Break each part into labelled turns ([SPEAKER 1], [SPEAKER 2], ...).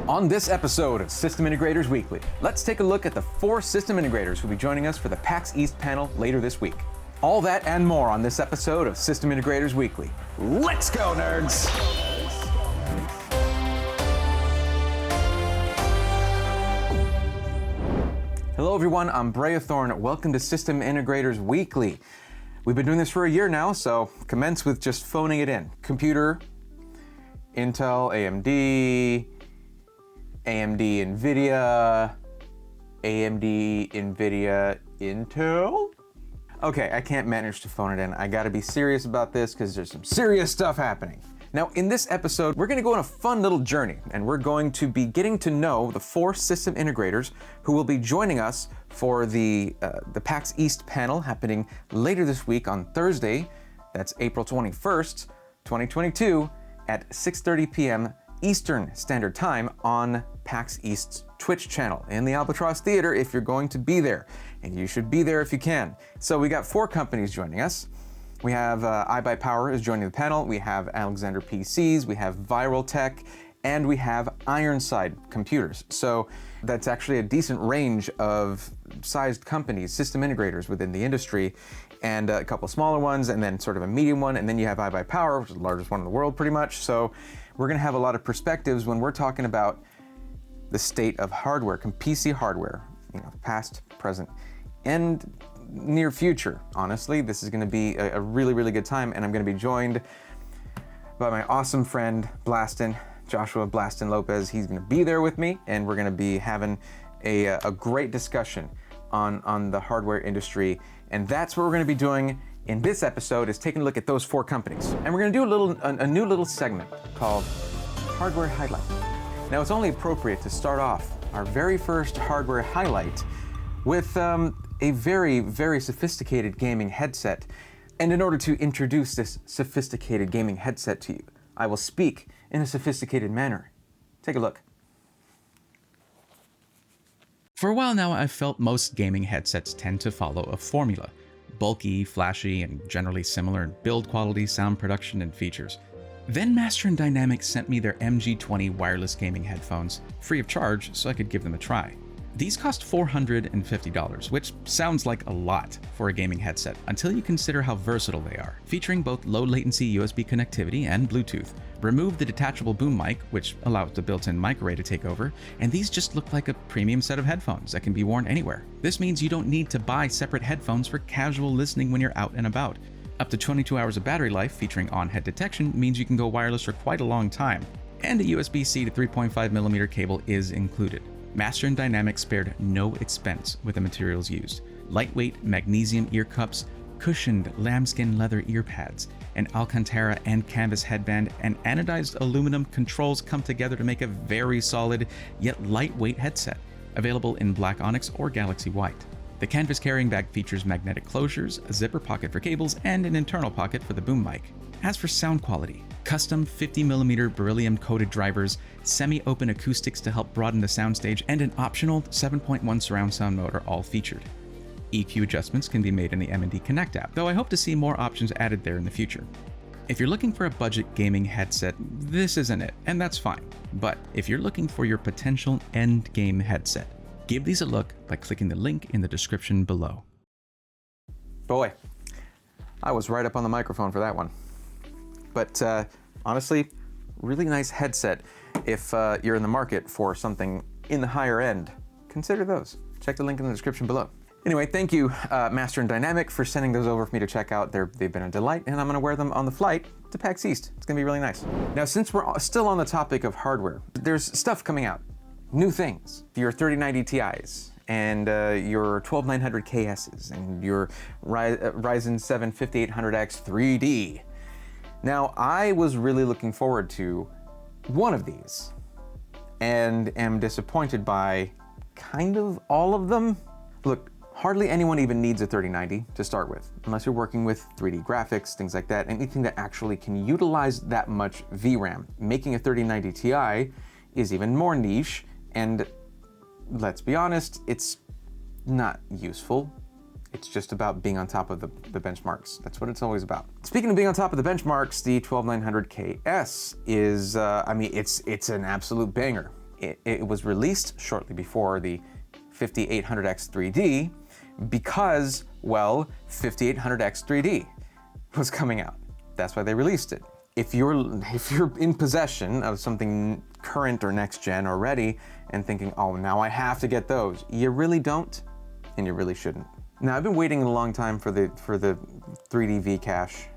[SPEAKER 1] On this episode of System Integrators Weekly, let's take a look at the 4 system integrators who will be joining us for the PAX East panel later this week. All that and more on this episode of System Integrators Weekly. Let's go, nerds! Hello everyone, I'm Brea Thorne. Welcome to System Integrators Weekly. We've been doing this for a year now, so commence with just phoning it in. Computer, Intel, AMD, NVIDIA, NVIDIA, Intel? Okay, I can't manage to phone it in. I gotta be serious about this because there's some serious stuff happening. Now, in this episode, we're gonna go on a fun little journey, and we're going to be getting to know the 4 system integrators who will be joining us for the PAX East panel happening later this week on Thursday. That's April 21st, 2022 at 6:30 p.m. Eastern Standard Time on PAX East's Twitch channel in the Albatross Theater if you're going to be there. And you should be there if you can. So we got 4 companies joining us. We have iBUYPOWER is joining the panel. We have Alexander PCs, we have Vyral Tech, and we have Ironside Computers. So that's actually a decent range of sized companies, system integrators within the industry, and a couple smaller ones, and then sort of a medium one, and then you have iBUYPOWER, which is the largest one in the world pretty much. So we're gonna have a lot of perspectives when we're talking about the state of hardware, PC hardware, past, present, and near future. Honestly, this is gonna be a really, really good time, and I'm gonna be joined by my awesome friend, Joshua Blaston Lopez. He's gonna be there with me, and we're gonna be having a great discussion on the hardware industry, and that's what we're gonna be doing in this episode, is taking a look at those 4 companies. And we're gonna do a new little segment called Hardware Highlight. Now, it's only appropriate to start off our very first hardware highlight with a very, very sophisticated gaming headset. And in order to introduce this sophisticated gaming headset to you, I will speak in a sophisticated manner. Take a look.
[SPEAKER 2] For a while now, I've felt most gaming headsets tend to follow a formula. Bulky, flashy, and generally similar in build quality, sound production, and features. Then Master & Dynamics sent me their MG20 wireless gaming headphones, free of charge, so I could give them a try. These cost $450, which sounds like a lot for a gaming headset, until you consider how versatile they are. Featuring both low latency USB connectivity and Bluetooth, remove the detachable boom mic, which allows the built-in mic array to take over, and these just look like a premium set of headphones that can be worn anywhere. This means you don't need to buy separate headphones for casual listening when you're out and about. Up to 22 hours of battery life featuring on-head detection means you can go wireless for quite a long time, and a USB-C to 3.5mm cable is included. Master & Dynamics spared no expense with the materials used. Lightweight magnesium ear cups, cushioned lambskin leather ear pads, an Alcantara and canvas headband, and anodized aluminum controls come together to make a very solid yet lightweight headset, available in black onyx or galaxy white. The canvas carrying bag features magnetic closures, a zipper pocket for cables, and an internal pocket for the boom mic. As for sound quality, custom 50mm beryllium-coated drivers, semi-open acoustics to help broaden the soundstage, and an optional 7.1 surround sound motor all featured. EQ adjustments can be made in the M&D Connect app, though I hope to see more options added there in the future. If you're looking for a budget gaming headset, this isn't it, and that's fine. But if you're looking for your potential end game headset, give these a look by clicking the link in the description below.
[SPEAKER 1] Boy, I was right up on the microphone for that one. But honestly, really nice headset. If you're in the market for something in the higher end, consider those. Check the link in the description below. Anyway, thank you, Master & Dynamic, for sending those over for me to check out. They've been a delight, and I'm gonna wear them on the flight to PAX East. It's gonna be really nice. Now, since we're still on the topic of hardware, there's stuff coming out. New things. Your 3090 Ti's, and your 12900KS's, and your Ryzen 7 5800X 3D. Now, I was really looking forward to one of these, and am disappointed by kind of all of them. Look, hardly anyone even needs a 3090 to start with, unless you're working with 3D graphics, things like that, anything that actually can utilize that much VRAM. Making a 3090 Ti is even more niche, and let's be honest, it's not useful. It's just about being on top of the benchmarks. That's what it's always about. Speaking of being on top of the benchmarks, the 12900KS is, I mean, it's an absolute banger. it was released shortly before the 5800X 3D because, well, 5800X 3D was coming out. That's why they released it. If you're in possession of something current or next gen already and thinking, oh, now I have to get those, you really don't, and you really shouldn't. Now, I've been waiting a long time for the 3D V-Cache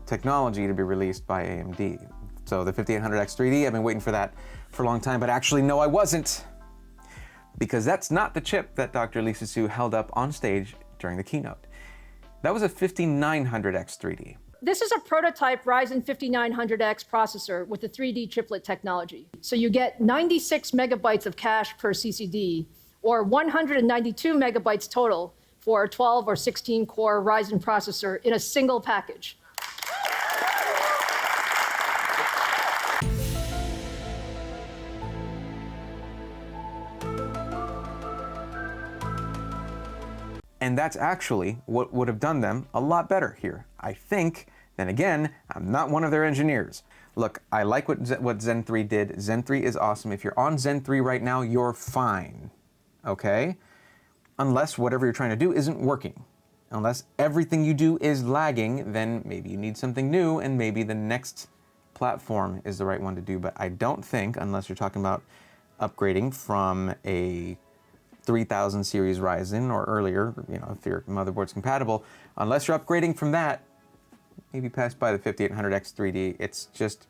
[SPEAKER 1] technology to be released by AMD. So the 5800X 3D, I've been waiting for that for a long time, but actually, no, I wasn't. Because that's not the chip that Dr. Lisa Su held up on stage during the keynote. That was a 5900X 3D.
[SPEAKER 3] This is a prototype Ryzen 5900X processor with the 3D chiplet technology. So you get 96 megabytes of cache per CCD, or 192 megabytes total for a 12 or 16 core Ryzen processor in a single package.
[SPEAKER 1] And that's actually what would have done them a lot better here, I think. Then again, I'm not one of their engineers. Look, I like what Zen 3 did. Zen 3 is awesome. If you're on Zen 3 right now, you're fine, okay? Unless whatever you're trying to do isn't working. Unless everything you do is lagging, then maybe you need something new, and maybe the next platform is the right one to do. But I don't think, unless you're talking about upgrading from a 3000 series Ryzen or earlier, you know, if your motherboard's compatible, unless you're upgrading from that, maybe pass by the 5800X 3D. It's just,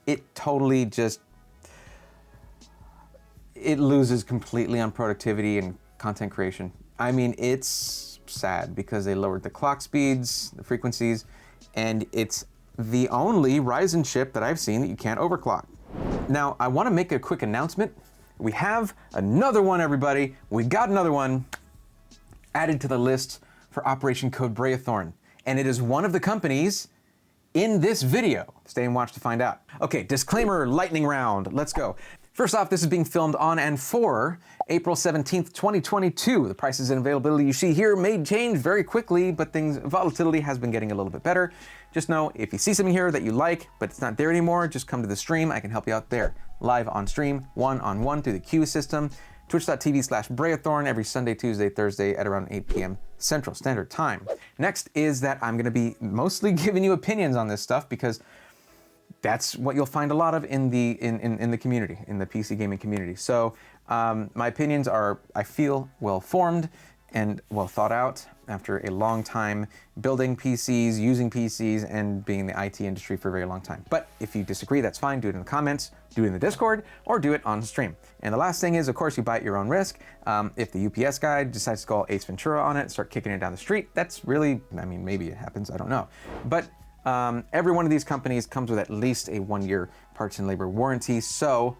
[SPEAKER 1] it totally just, it loses completely on productivity and content creation. I mean, it's sad because they lowered the clock speeds, the frequencies, and it's the only Ryzen chip that I've seen that you can't overclock. Now, I want to make a quick announcement. We have another one, everybody. We got another one added to the list for Operation Code Breathorn, and it is one of the companies in this video. Stay and watch to find out. Okay, disclaimer, lightning round. Let's go. First off, this is being filmed on and for April 17th, 2022. The prices and availability you see here may change very quickly, but volatility has been getting a little bit better. Just know, if you see something here that you like, but it's not there anymore, just come to the stream. I can help you out there. Live on stream, one-on-one through the queue system. Twitch.tv/Breathorn every Sunday, Tuesday, Thursday at around 8 p.m. Central Standard Time. Next is that I'm gonna be mostly giving you opinions on this stuff because that's what you'll find a lot of in the community, in the PC gaming community. So my opinions are, I feel, well formed and well thought out after a long time building PCs, using PCs, and being in the IT industry for a very long time. But if you disagree, that's fine. Do it in the comments, do it in the Discord, or do it on stream. And the last thing is, of course, you buy at your own risk. If the UPS guy decides to call Ace Ventura on it and start kicking it down the street, that's really, I mean, maybe it happens, I don't know. But every one of these companies comes with at least a 1-year parts and labor warranty, so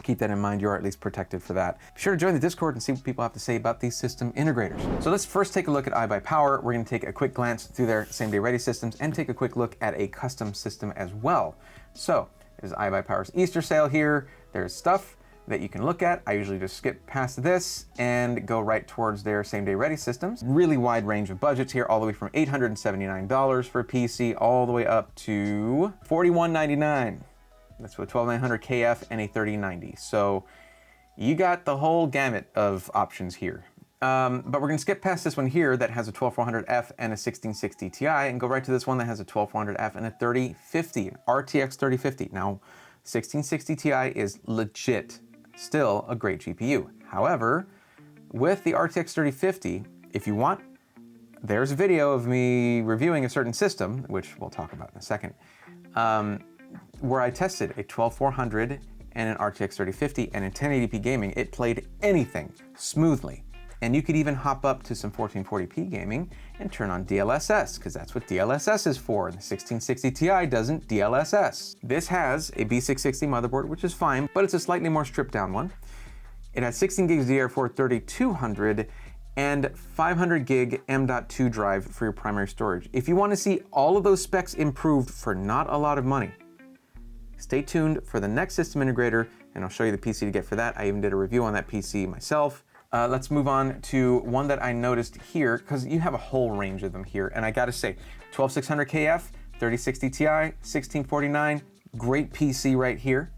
[SPEAKER 1] keep that in mind. You are at least protected for that. Be sure to join the Discord and see what people have to say about these system integrators. So let's first take a look at iBUYPOWER. We're going to take a quick glance through their same-day ready systems and take a quick look at a custom system as well. So there's iBUYPOWER's Easter sale here. There's stuff that you can look at. I usually just skip past this and go right towards their same-day ready systems. Really wide range of budgets here, all the way from $879 for a PC all the way up to $4199. That's with a 12900 KF and a 3090. So you got the whole gamut of options here. But we're gonna skip past this one here that has a 12400F and a 1660 Ti and go right to this one that has a 12400F and a 3050, RTX 3050. Now, 1660 Ti is legit still a great GPU. However, with the RTX 3050, if you want, there's a video of me reviewing a certain system, which we'll talk about in a second, where I tested a 12400 and an RTX 3050, and in 1080p gaming, it played anything smoothly. And you could even hop up to some 1440p gaming and turn on DLSS, because that's what DLSS is for. The 1660 Ti doesn't DLSS. This has a B660 motherboard, which is fine, but it's a slightly more stripped down one. It has 16 gigs DDR4 3200 and 500 gig M.2 drive for your primary storage. If you want to see all of those specs improved for not a lot of money, stay tuned for the next system integrator, and I'll show you the PC to get for that. I even did a review on that PC myself. Let's move on to one that I noticed here, because you have a whole range of them here, and I gotta say, 12600 KF, 3060 Ti, 1649, great PC right here.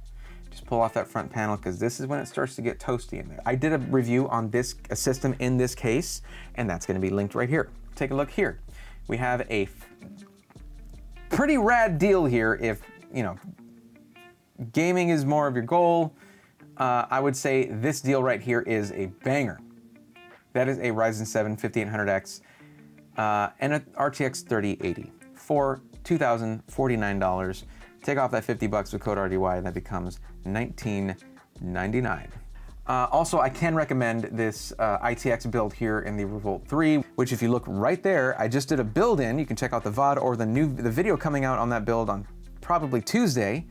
[SPEAKER 1] Just pull off that front panel because this is when it starts to get toasty in there. I did a review on this system in this case, and that's going to be linked right here. Take a look here. We have a pretty rad deal here if, you know, gaming is more of your goal. I would say this deal right here is a banger. That is a Ryzen 7 5800X and an RTX 3080 for $2,049. Take off that $50 with code RDY and that becomes $19.99. Also, I can recommend this ITX build here in the Revolt 3, which if you look right there, I just did a build in. You can check out the VOD or the video coming out on that build on probably Tuesday.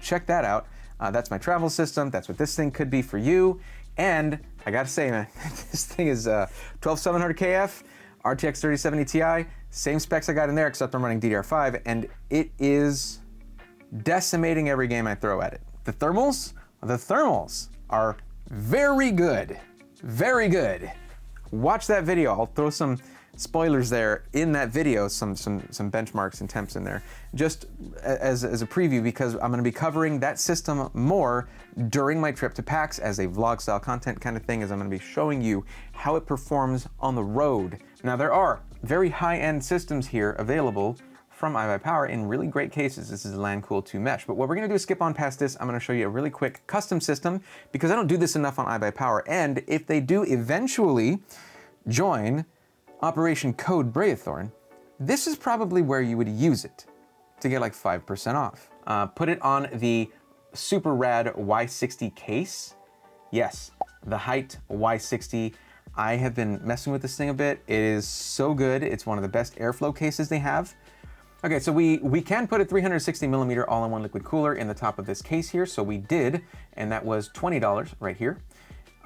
[SPEAKER 1] Check that out. That's my travel system. That's what this thing could be for you. And I gotta say, man, this thing is 12700KF, RTX 3070 Ti, same specs I got in there, except I'm running DDR5, and it is decimating every game I throw at it. The thermals are very good, very good. Watch that video. I'll throw some spoilers there in that video, some benchmarks and temps in there, just as a preview, because I'm gonna be covering that system more during my trip to PAX as a vlog style content kind of thing, as I'm gonna be showing you how it performs on the road. Now there are very high-end systems here available from iBUYPOWER in really great cases. This is a LAN Cool 2 mesh, but what we're gonna do is skip on past this. I'm gonna show you a really quick custom system because I don't do this enough on iBUYPOWER, and if they do eventually join Operation Code Braethorn, this is probably where you would use it to get like 5% off. Put it on the super rad Y60 case. Yes, the Height Y60. I have been messing with this thing a bit. It is so good. It's one of the best airflow cases they have. Okay, so we can put a 360mm all-in-one liquid cooler in the top of this case here, so we did, and that was $20 right here.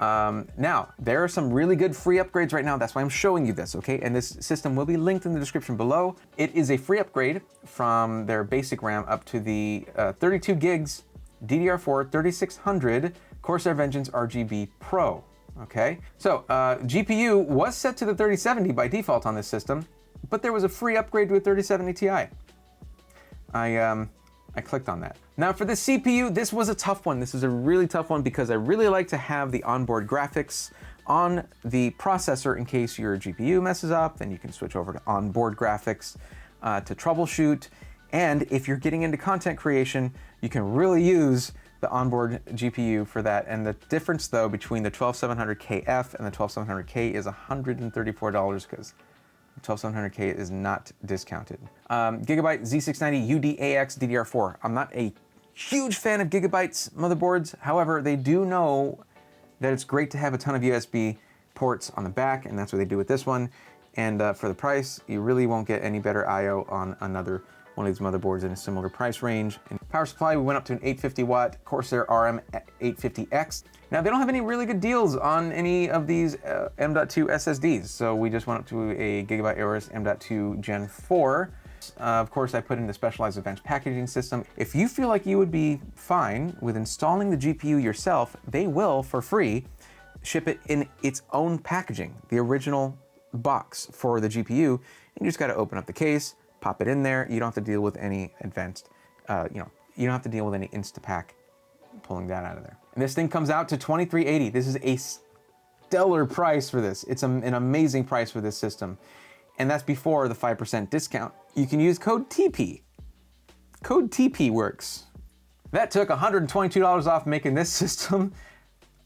[SPEAKER 1] Now, there are some really good free upgrades right now. That's why I'm showing you this, okay? And this system will be linked in the description below. It is a free upgrade from their basic RAM up to the 32 gigs DDR4 3600 Corsair Vengeance RGB Pro, okay? So, GPU was set to the 3070 by default on this system, but there was a free upgrade to a 3070 Ti. I clicked on that. Now for the CPU, this was a tough one. This is a really tough one because I really like to have the onboard graphics on the processor in case your GPU messes up, then you can switch over to onboard graphics to troubleshoot. And if you're getting into content creation, you can really use the onboard GPU for that. And the difference though between the 12700KF and the 12700K is $134 because 12700K is not discounted. Gigabyte Z690 UDAX DDR4. I'm not a huge fan of Gigabyte's motherboards. However, they do know that it's great to have a ton of USB ports on the back, and that's what they do with this one. And for the price, you really won't get any better I/O on another one of these motherboards in a similar price range. And power supply, we went up to an 850 watt Corsair RM 850X. Now they don't have any really good deals on any of these M.2 SSDs, so we just went up to a Gigabyte Aorus M.2 Gen 4. Of course, I put in the specialized advanced packaging system. If you feel like you would be fine with installing the GPU yourself, they will, for free, ship it in its own packaging, the original box for the GPU. And you just gotta open up the case, pop it in there. You don't have to deal with any advanced, you don't have to deal with any Instapack pulling that out of there. And this thing comes out to $2380. This is a stellar price for this. It's an amazing price for this system. And that's before the 5% discount. You can use code TP. Code TP works. That took $122 off making this system.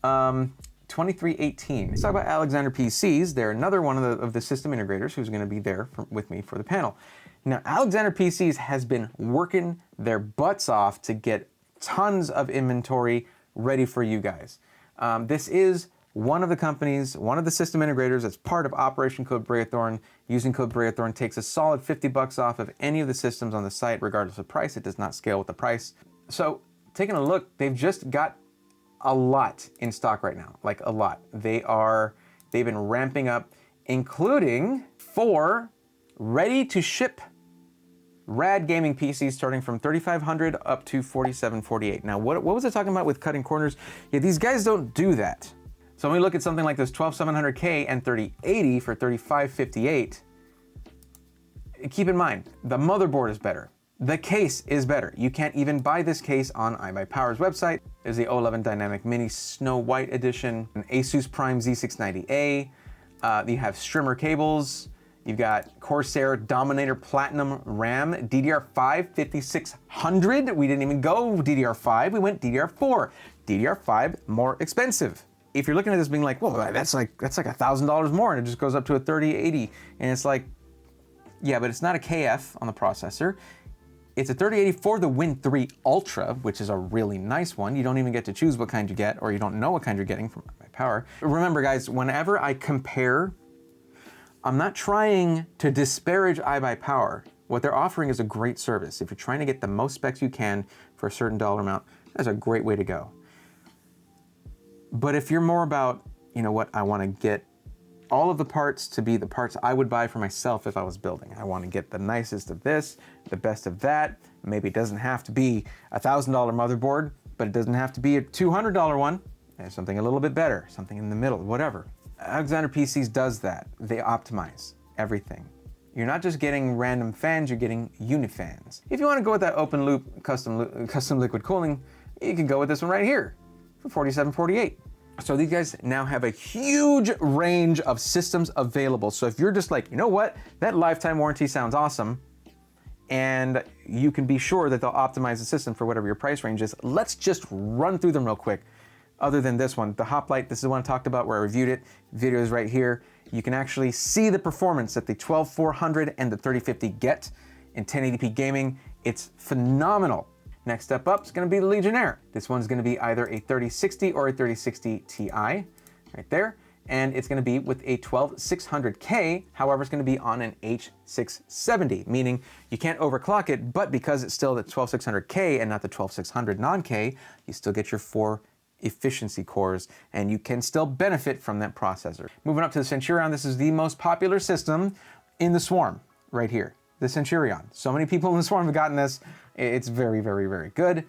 [SPEAKER 1] $2318. Let's talk about Alexander PCs. They're another one of the system integrators who's gonna be there with me for the panel. Now, Alexander PCs has been working their butts off to get tons of inventory ready for you guys. This is one of the companies, one of the system integrators that's part of Operation Code Braethorn. Using Code Braethorn takes a solid $50 off of any of the systems on the site, regardless of price. It does not scale with the price. So taking a look, they've just got a lot in stock right now, like a lot. They've been ramping up, including 4 ready to ship rad gaming PCs starting from 3,500 up to 4,748. Now, what was I talking about with cutting corners? Yeah, these guys don't do that. So when we look at something like this 12700K and 3080 for 3,558, keep in mind, the motherboard is better. The case is better. You can't even buy this case on iBUYPOWER's website. There's the 011 Dynamic Mini Snow White Edition, an Asus Prime Z690A. You have strimmer cables. You've got Corsair Dominator Platinum RAM, DDR5 5600. We didn't even go DDR5, we went DDR4. DDR5 more expensive. If you're looking at this being like, well, that's like $1,000 more, and it just goes up to a 3080, and it's like, yeah, but it's not a KF on the processor. It's a 3080 for the Win 3 Ultra, which is a really nice one. You don't even get to choose what kind you get, or you don't know what kind you're getting from iBUYPOWER. Remember guys, whenever I compare, I'm not trying to disparage iBUYPOWER. What they're offering is a great service. If you're trying to get the most specs you can for a certain dollar amount, that's a great way to go. But if you're more about, you know what, I want to get all of the parts to be the parts I would buy for myself if I was building. I want to get the nicest of this, the best of that. Maybe it doesn't have to be a $1,000 motherboard, but it doesn't have to be a $200 one. There's something a little bit better, something in the middle, whatever. Alexander PCs does that. They optimize everything. You're not just getting random fans, you're getting unifans. If you want to go with that open loop custom liquid cooling, you can go with this one right here for $47.48. So these guys now have a huge range of systems available. So if you're just like, you know what, that lifetime warranty sounds awesome, and you can be sure that they'll optimize the system for whatever your price range is, let's just run through them real quick. Other than this one, the Hoplite, this is the one I talked about where I reviewed it. Video is right here. You can actually see the performance that the 12400 and the 3050 get in 1080p gaming. It's phenomenal. Next step up is going to be the Legionnaire. This one's going to be either a 3060 or a 3060 Ti, right there. And it's going to be with a 12600K, however, it's going to be on an H670, meaning you can't overclock it, but because it's still the 12600K and not the 12600 non-K, you still get your 4 efficiency cores, and you can still benefit from that processor. Moving up to the Centurion, this is the most popular system in the Swarm, right here, the Centurion. So many people in the Swarm have gotten this. It's very, very, very good.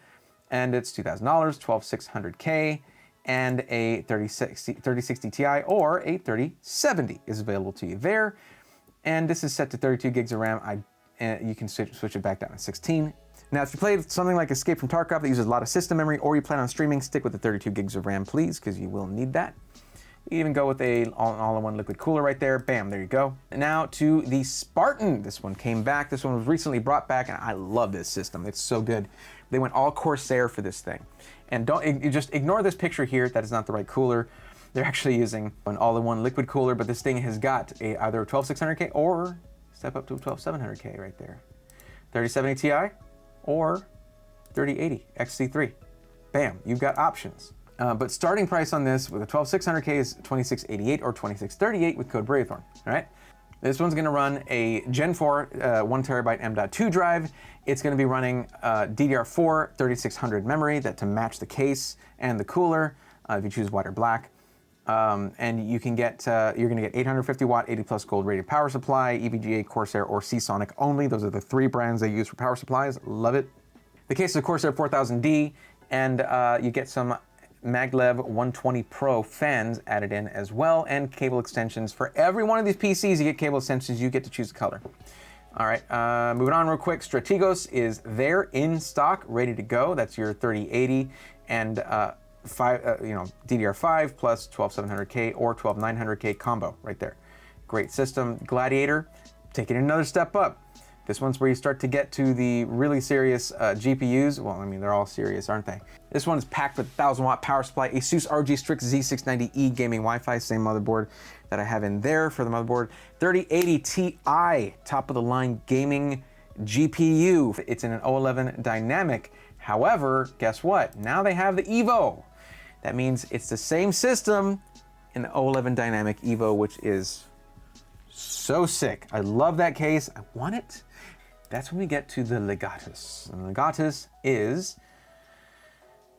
[SPEAKER 1] And it's $2,000, 12600K, and a 3060 Ti or a 3070 is available to you there. And this is set to 32 gigs of RAM. You can switch it back down to 16. Now, if you play something like Escape from Tarkov that uses a lot of system memory, or you plan on streaming, stick with the 32 gigs of RAM, please, because you will need that. You even go with an all-in-one liquid cooler right there. Bam, there you go. And now to the Spartan. This one came back. This one was recently brought back, and I love this system. It's so good. They went all Corsair for this thing. And don't just ignore this picture here. That is not the right cooler. They're actually using an all-in-one liquid cooler, but this thing has got either a 12600K or step up to a 12700K right there. 3070 Ti or 3080 XT3. Bam, you've got options. But starting price on this with a 12600K is $2688 or $2638 with code BRAVETHORN, all right? This one's gonna run a Gen 4 1TB M.2 drive. It's gonna be running DDR4 3600 memory to match the case and the cooler if you choose white or black. And you can get, you're gonna get 850 watt, 80 plus gold rated power supply, EVGA, Corsair, or Seasonic only. Those are the 3 brands they use for power supplies. Love it. The case is a Corsair 4000D, and you get some maglev 120 Pro fans added in as well, and cable extensions. For every one of these PCs, you get cable extensions. You get to choose the color. All right, moving on real quick. Strategos is there in stock, ready to go. That's your 3080 and DDR5 plus 12700K or 12900K combo right there. Great system. Gladiator, taking it another step up. This one's where you start to get to the really serious GPUs. Well, I mean, they're all serious, aren't they? This one is packed with 1000 watt power supply, Asus RG Strix Z690E gaming Wi-Fi, same motherboard that I have in there for the motherboard. 3080 Ti, top of the line gaming GPU. It's in an 011 Dynamic. However, guess what? Now they have the Evo. That means it's the same system in the 011 Dynamic Evo, which is so sick. I love that case. I want it. That's when we get to the Legatus. And the Legatus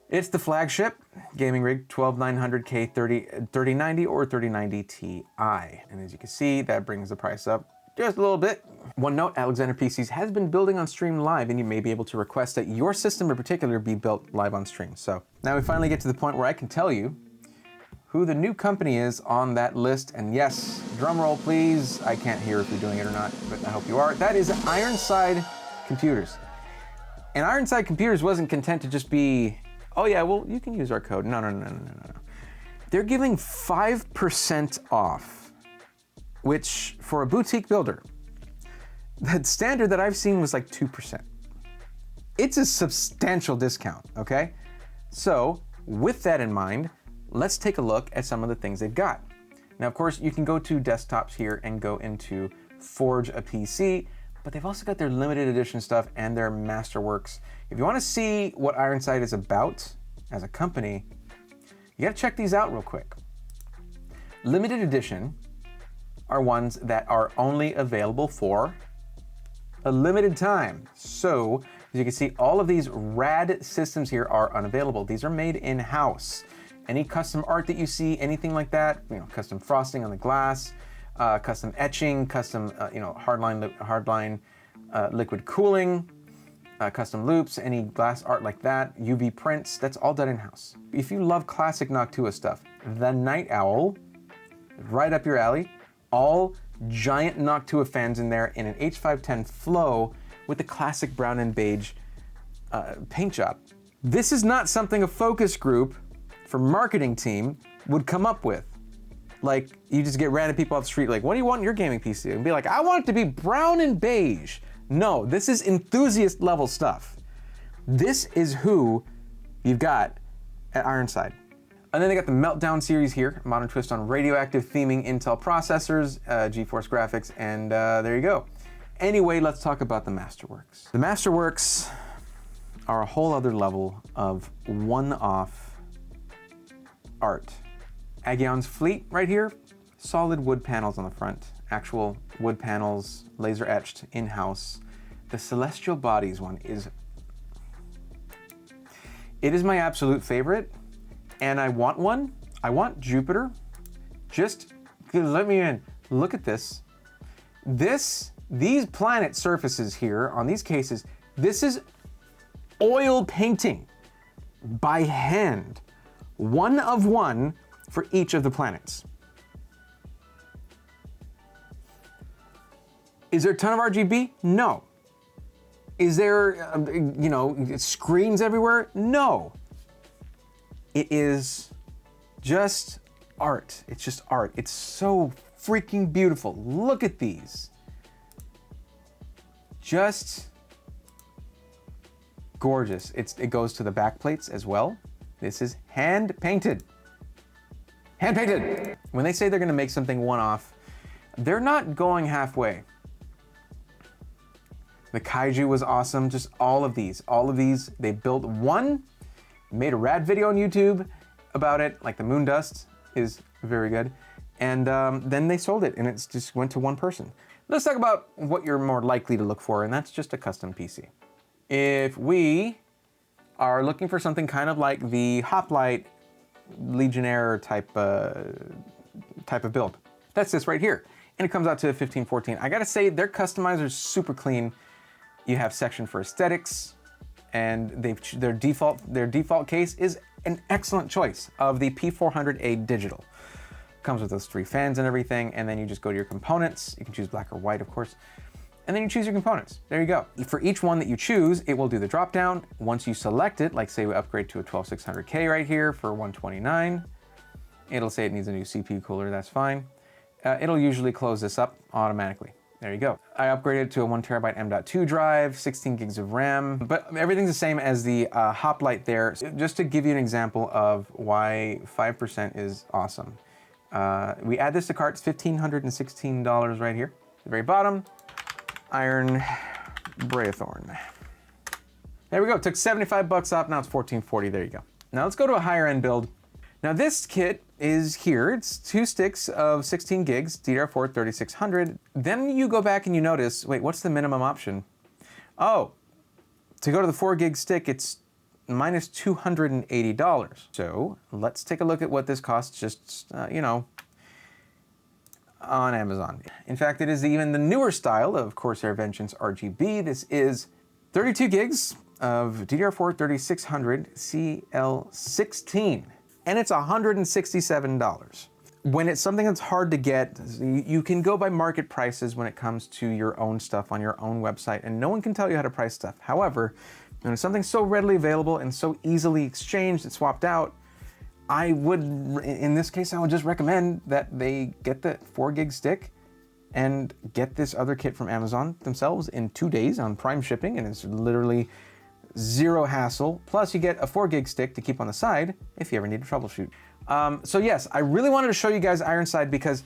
[SPEAKER 1] it's the flagship gaming rig, 12900K 3090 or 3090 Ti. And as you can see, that brings the price up just a little bit. One note, Alexander PCs has been building on stream live, and you may be able to request that your system in particular be built live on stream. So now we finally get to the point where I can tell you who the new company is on that list. And yes, drum roll please. I can't hear if you're doing it or not, but I hope you are. That is Ironside Computers. And Ironside Computers wasn't content to just be, oh yeah, well, you can use our code. No. They're giving 5% off, which for a boutique builder, the standard that I've seen was like 2%. It's a substantial discount, okay? So with that in mind, let's take a look at some of the things they've got. Now, of course, you can go to desktops here and go into Forge a PC, but they've also got their limited edition stuff and their Masterworks. If you want to see what Ironside is about as a company, you got to check these out real quick. Limited edition are ones that are only available for a limited time. So, as you can see, all of these rad systems here are unavailable. These are made in-house. Any custom art that you see, anything like that, custom frosting on the glass, custom etching, custom, hardline liquid cooling, custom loops, any glass art like that, UV prints, that's all done in-house. If you love classic Noctua stuff, the Night Owl, right up your alley, all giant Noctua fans in there in an H510 flow with the classic brown and beige paint job. This is not something a focus group for marketing team would come up with. Like, you just get random people off the street like, what do you want in your gaming PC? And be like, I want it to be brown and beige. No, this is enthusiast level stuff. This is who you've got at Ironside. And then they got the Meltdown series here, modern twist on radioactive theming Intel processors, GeForce graphics, and there you go. Anyway, let's talk about the Masterworks. The Masterworks are a whole other level of one-off art. Agion's Fleet right here, solid wood panels on the front, actual wood panels, laser etched in-house. The Celestial Bodies one it is my absolute favorite, and I want one. I want Jupiter. Just let me in. Look at this. These planet surfaces here on these cases, this is oil painting by hand, one of one for each of the planets. Is there a ton of RGB? No. Is there, screens everywhere? No. It is just art. It's just art. It's so freaking beautiful. Look at these. Just gorgeous. It goes to the back plates as well. This is hand painted. Hand painted. When they say they're gonna make something one-off, they're not going halfway. The Kaiju was awesome. Just all of these. They built one, made a rad video on YouTube about it, like the moon dust is very good. And then they sold it and it just went to one person. Let's talk about what you're more likely to look for, and that's just a custom PC. If we are looking for something kind of like the Hoplite Legionnaire type of build, that's this right here. And it comes out to 1514. I gotta say, their customizer is super clean. You have section for aesthetics, and their default case is an excellent choice of the P400A digital. Comes with those 3 fans and everything, and then you just go to your components. You can choose black or white, of course. And then you choose your components. There you go. For each one that you choose, it will do the drop down. Once you select it, like say we upgrade to a 12600K right here for 129, it'll say it needs a new CPU cooler, that's fine. It'll usually close this up automatically. There you go. I upgraded to a 1TB M.2 drive, 16 gigs of RAM, but everything's the same as the Hoplite there. Just to give you an example of why 5% is awesome. We add this to cart, it's $1,516 right here. At the very bottom, Iron Braithorn. There we go, took 75 bucks off, now it's $1440, there you go. Now let's go to a higher end build. Now this kit is here, it's 2 sticks of 16 gigs, DDR4 3600. Then you go back and you notice, wait, what's the minimum option? Oh, to go to the 4 gig stick, it's minus $280. So let's take a look at what this costs just, on Amazon. In fact, it is even the newer style of Corsair Vengeance RGB. This is 32 gigs of DDR4 3600 CL16, and it's $167. When it's something that's hard to get, you can go by market prices when it comes to your own stuff on your own website, and no one can tell you how to price stuff. However, And if something's so readily available and so easily exchanged and swapped out, I would, in this case, I would just recommend that they get the 4 gig stick and get this other kit from Amazon themselves in 2 days on Prime shipping, and it's literally zero hassle. Plus you get a 4 gig stick to keep on the side if you ever need to troubleshoot. So yes, I really wanted to show you guys Ironside because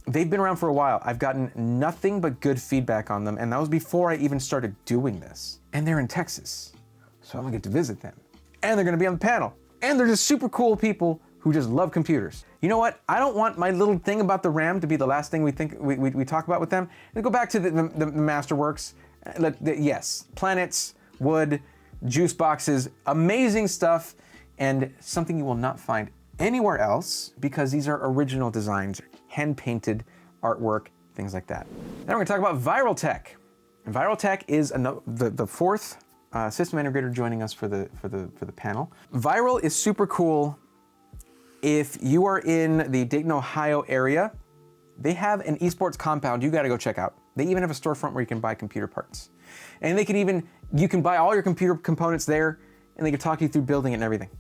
[SPEAKER 1] they've been around for a while. I've gotten nothing but good feedback on them, and that was before I even started doing this. And they're in Texas, so I'm gonna get to visit them. And they're gonna be on the panel. And they're just super cool people who just love computers. You know what? I don't want my little thing about the RAM to be the last thing we talk about with them. Let's go back to the Masterworks. Yes, planets, wood, juice boxes, amazing stuff, and something you will not find anywhere else because these are original designs, hand-painted artwork, things like that. Now we're gonna talk about Vyral Tech. And Vyral Tech is the fourth system integrator joining us for the panel. Vyral is super cool. If you are in the Dayton, Ohio area, they have an esports compound you gotta go check out. They even have a storefront where you can buy computer parts. And you can buy all your computer components there, and they can talk you through building it and everything.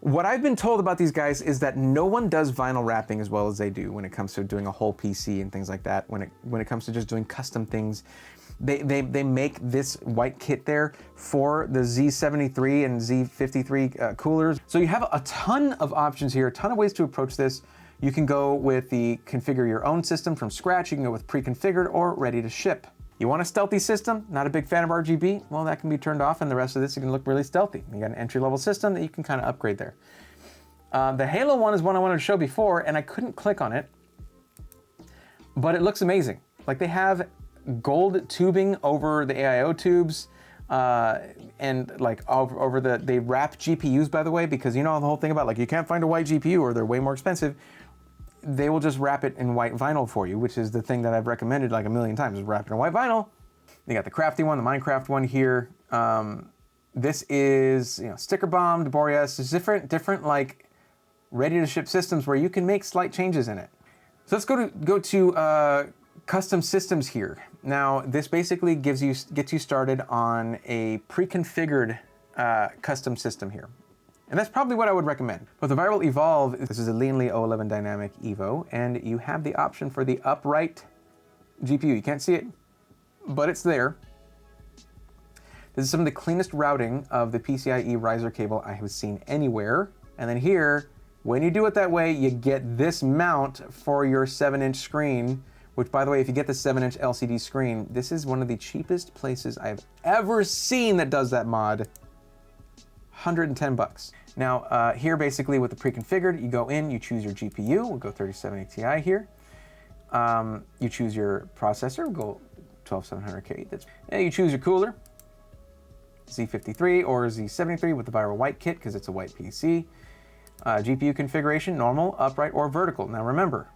[SPEAKER 1] What I've been told about these guys is that no one does vinyl wrapping as well as they do when it comes to doing a whole PC and things like that. When it comes to just doing custom things, they make this white kit there for the Z73 and Z53 coolers. So you have a ton of options here, a ton of ways to approach this. You can go with the configure your own system from scratch. You can go with pre-configured or ready to ship. You want a stealthy system? Not a big fan of RGB? Well, that can be turned off, and the rest of this, you can look really stealthy. You got an entry-level system that you can kind of upgrade there. The Halo one is one I wanted to show before, and I couldn't click on it, but it looks amazing. Like, they have gold tubing over the AIO tubes, and like they wrap GPUs, by the way, because you know the whole thing about like you can't find a white GPU or they're way more expensive. They will just wrap it in white vinyl for you, which is the thing that I've recommended like a million times, is wrap it in white vinyl. You got the crafty one, the Minecraft one here. This is, sticker bombed, Boreas. It's different like ready to ship systems where you can make slight changes in it. So let's go to custom systems here. Now, this basically gets you started on a pre-configured custom system here. And that's probably what I would recommend. But the Vyral Evolve, this is a Leanly 011 Dynamic Evo, and you have the option for the upright GPU. You can't see it, but it's there. This is some of the cleanest routing of the PCIe riser cable I have seen anywhere. And then here, when you do it that way, you get this mount for your 7-inch screen, which, by the way, if you get the 7-inch LCD screen, this is one of the cheapest places I've ever seen that does that mod. 110 bucks. Now, here basically with the pre-configured, you go in, you choose your GPU, we'll go 3070 Ti here. You choose your processor, we'll go 12700K. And you choose your cooler, Z53 or Z73 with the Vyral white kit because it's a white PC. GPU configuration, normal, upright, or vertical. Now remember,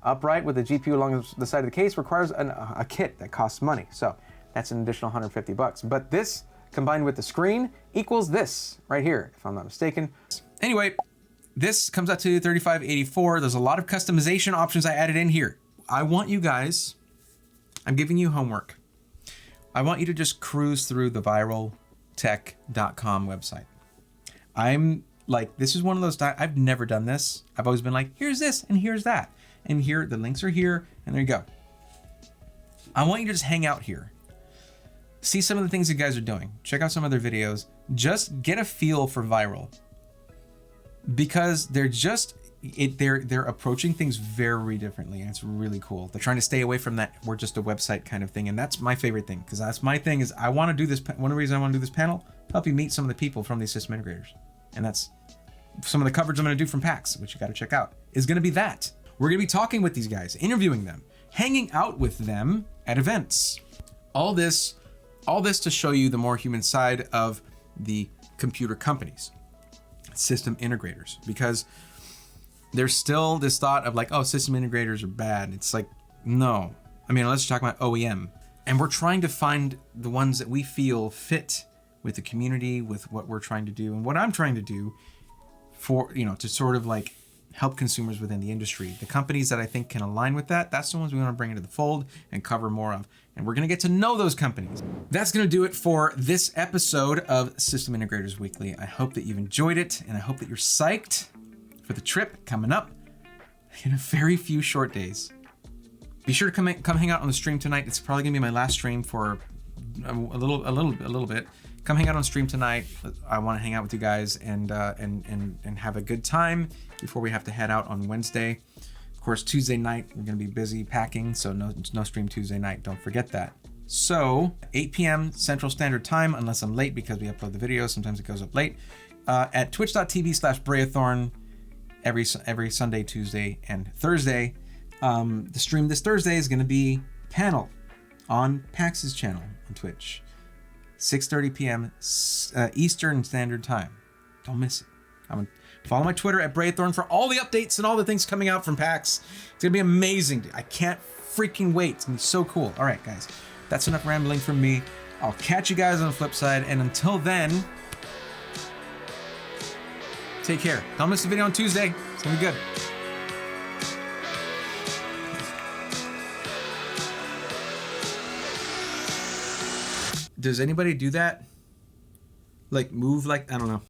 [SPEAKER 1] upright with the GPU along the side of the case requires a kit that costs money. So that's an additional 150 bucks. But this, combined with the screen, equals this right here, if I'm not mistaken. Anyway, this comes out to $3584. There's a lot of customization options I added in here. I want you guys, I'm giving you homework. I want you to just cruise through the viraltech.com website. I'm like, this is one of those, I've never done this. I've always been like, here's this and here's that. And here, the links are here, and there you go. I want you to just hang out here. See some of the things you guys are doing. Check out some of their videos. Just get a feel for Vyral. Because they're approaching things very differently, and it's really cool. They're trying to stay away from that we're just a website kind of thing, and that's my favorite thing, because that's my thing is I want to do this. One of the reasons I want to do this panel, help you meet some of the people from these system integrators. And that's some of the coverage I'm going to do from PAX, which you got to check out, is going to be that. We're going to be talking with these guys, interviewing them, hanging out with them at events. All this to show you the more human side of the computer companies, system integrators, because there's still this thought of like, oh, system integrators are bad. It's like, no. I mean, let's talk about OEM. And we're trying to find the ones that we feel fit with the community, with what we're trying to do and what I'm trying to do for, to sort of like help consumers within the industry. The companies that I think can align with that, that's the ones we want to bring into the fold and cover more of. And we're going to get to know those companies. That's going to do it for this episode of System Integrators Weekly. I hope that you've enjoyed it, and I hope that you're psyched for the trip coming up in a very few short days. Be sure to come hang out on the stream tonight. It's probably going to be my last stream for a little bit. Come hang out on stream tonight. I want to hang out with you guys and have a good time before we have to head out on Wednesday. Of course, Tuesday night we're going to be busy packing, so no stream Tuesday night. Don't forget that. So 8 p.m. Central Standard Time, unless I'm late because we upload the video. Sometimes it goes up late. At twitch.tv/Breathorn every Sunday, Tuesday, and Thursday. The stream this Thursday is going to be panel on PAX's channel on Twitch. 6:30 p.m. Eastern Standard Time. Don't miss it. Follow my Twitter at Braithorn for all the updates and all the things coming out from PAX. It's gonna be amazing. I can't freaking wait. It's gonna be so cool. All right, guys, that's enough rambling from me. I'll catch you guys on the flip side, and until then, take care. Don't miss the video on Tuesday. It's gonna be good. Does anybody do that? Like move like, I don't know.